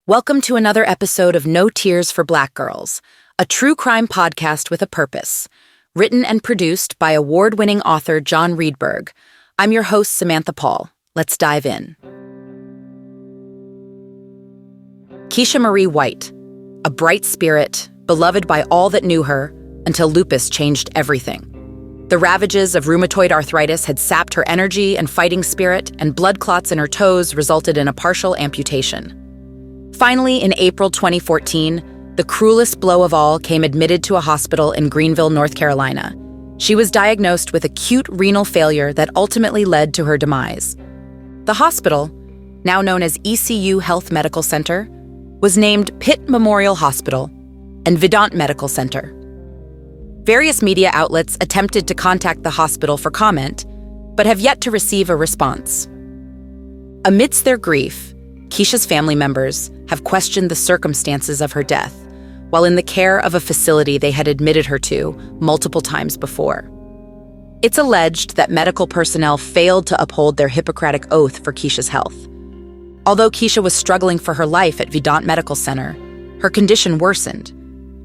Welcome to another episode of No Tears for Black Girls, a true crime podcast with a purpose. Written and produced by award-winning author John Reedberg. I'm your host, Samantha Paul. Let's dive in. Keisha Marie White, a bright spirit, beloved by all that knew her, until lupus changed everything. The ravages of rheumatoid arthritis had sapped her energy and fighting spirit, and blood clots in her toes resulted in a partial amputation. Finally, in April 2014, the cruelest blow of all came admitted to a hospital in Greenville, North Carolina. She was diagnosed with acute renal failure that ultimately led to her demise. The hospital, now known as ECU Health Medical Center, was named Pitt Memorial Hospital and Vidant Medical Center. Various media outlets attempted to contact the hospital for comment, but have yet to receive a response. Amidst their grief, Keisha's family members have questioned the circumstances of her death, while in the care of a facility they had admitted her to multiple times before. It's alleged that medical personnel failed to uphold their Hippocratic Oath for Keisha's health. Although Keisha was struggling for her life at Vidant Medical Center, her condition worsened.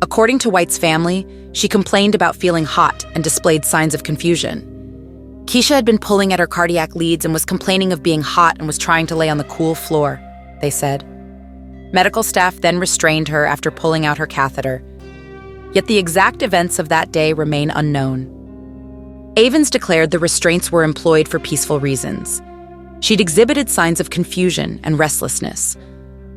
According to White's family, she complained about feeling hot and displayed signs of confusion. Keisha had been pulling at her cardiac leads and was complaining of being hot and was trying to lay on the cool floor, they said. Medical staff then restrained her after pulling out her catheter. Yet the exact events of that day remain unknown. Avens declared the restraints were employed for peaceful reasons. She'd exhibited signs of confusion and restlessness,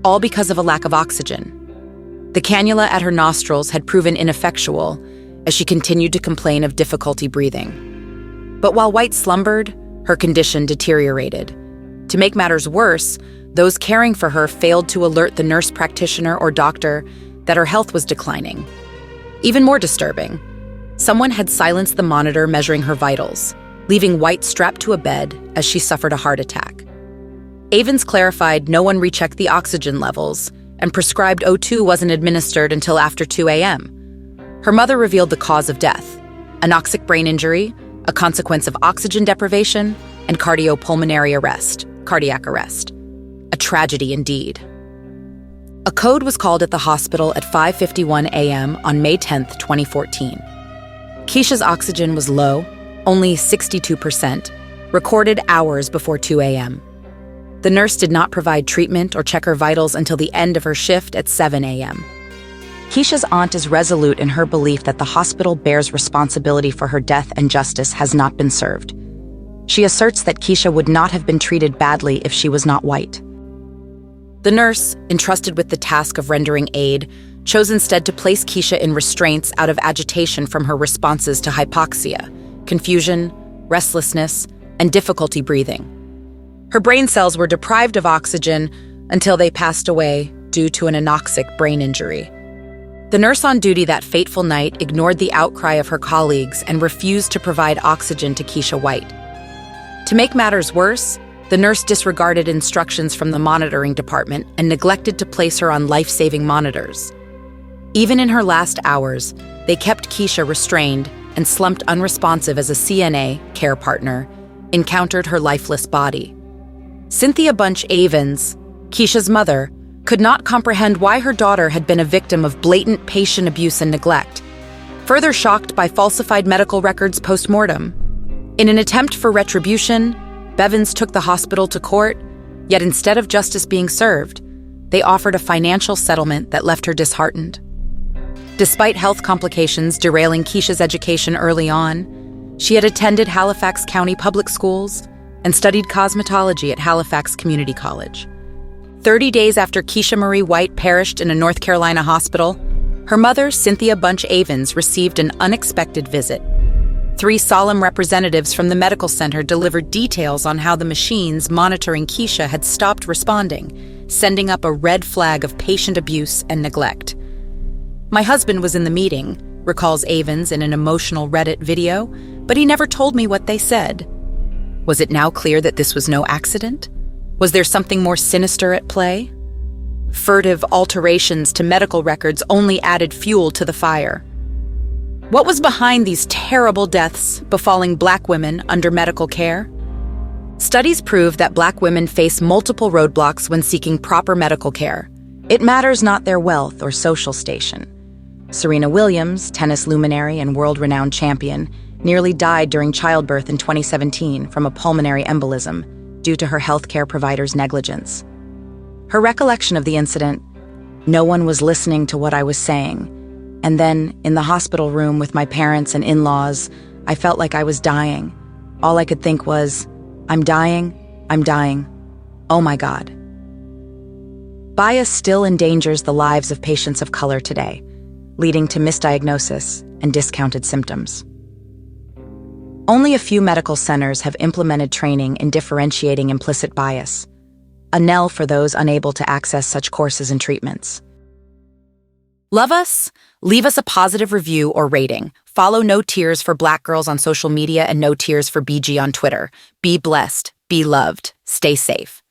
all because of a lack of oxygen. The cannula at her nostrils had proven ineffectual as she continued to complain of difficulty breathing. But while White slumbered, her condition deteriorated. To make matters worse, those caring for her failed to alert the nurse practitioner or doctor that her health was declining. Even more disturbing, someone had silenced the monitor measuring her vitals, leaving White strapped to a bed as she suffered a heart attack. Avens clarified no one rechecked the oxygen levels, and prescribed O2 wasn't administered until after 2 a.m. Her mother revealed the cause of death: anoxic brain injury, a consequence of oxygen deprivation, and cardiac arrest. A tragedy indeed. A code was called at the hospital at 5:51 a.m. on May 10, 2014. Keisha's oxygen was low, only 62%, recorded hours before 2 a.m. The nurse did not provide treatment or check her vitals until the end of her shift at 7 a.m. Keisha's aunt is resolute in her belief that the hospital bears responsibility for her death and justice has not been served. She asserts that Keisha would not have been treated badly if she was not white. The nurse, entrusted with the task of rendering aid, chose instead to place Keisha in restraints out of agitation from her responses to hypoxia, confusion, restlessness, and difficulty breathing. Her brain cells were deprived of oxygen until they passed away due to an anoxic brain injury. The nurse on duty that fateful night ignored the outcry of her colleagues and refused to provide oxygen to Keisha White. To make matters worse, the nurse disregarded instructions from the monitoring department and neglected to place her on life-saving monitors. Even in her last hours, they kept Keisha restrained and slumped unresponsive as a CNA, care partner, encountered her lifeless body. Cynthia Bunch Avens, Keisha's mother, could not comprehend why her daughter had been a victim of blatant patient abuse and neglect, further shocked by falsified medical records post-mortem. In an attempt for retribution, Bevins took the hospital to court, yet instead of justice being served, they offered a financial settlement that left her disheartened. Despite health complications derailing Keisha's education early on, she had attended Halifax County Public Schools and studied cosmetology at Halifax Community College. 30 days after Keisha Marie White perished in a North Carolina hospital, her mother, Cynthia Bunch Avens, received an unexpected visit. 3 solemn representatives from the medical center delivered details on how the machines monitoring Keisha had stopped responding, sending up a red flag of patient abuse and neglect. "My husband was in the meeting," recalls Avens in an emotional Reddit video, "but he never told me what they said." Was it now clear that this was no accident? Was there something more sinister at play? Furtive alterations to medical records only added fuel to the fire. What was behind these terrible deaths befalling Black women under medical care? Studies prove that Black women face multiple roadblocks when seeking proper medical care. It matters not their wealth or social station. Serena Williams, tennis luminary and world-renowned champion, nearly died during childbirth in 2017 from a pulmonary embolism due to her healthcare provider's negligence. Her recollection of the incident: "No one was listening to what I was saying. And then, in the hospital room with my parents and in-laws, I felt like I was dying. All I could think was, I'm dying, I'm dying. Oh my God." Bias still endangers the lives of patients of color today, leading to misdiagnosis and discounted symptoms. Only a few medical centers have implemented training in differentiating implicit bias, a knell for those unable to access such courses and treatments. Love us? Leave us a positive review or rating. Follow No Tears for Black Girls on social media and No Tears for BG on Twitter. Be blessed, be loved, stay safe.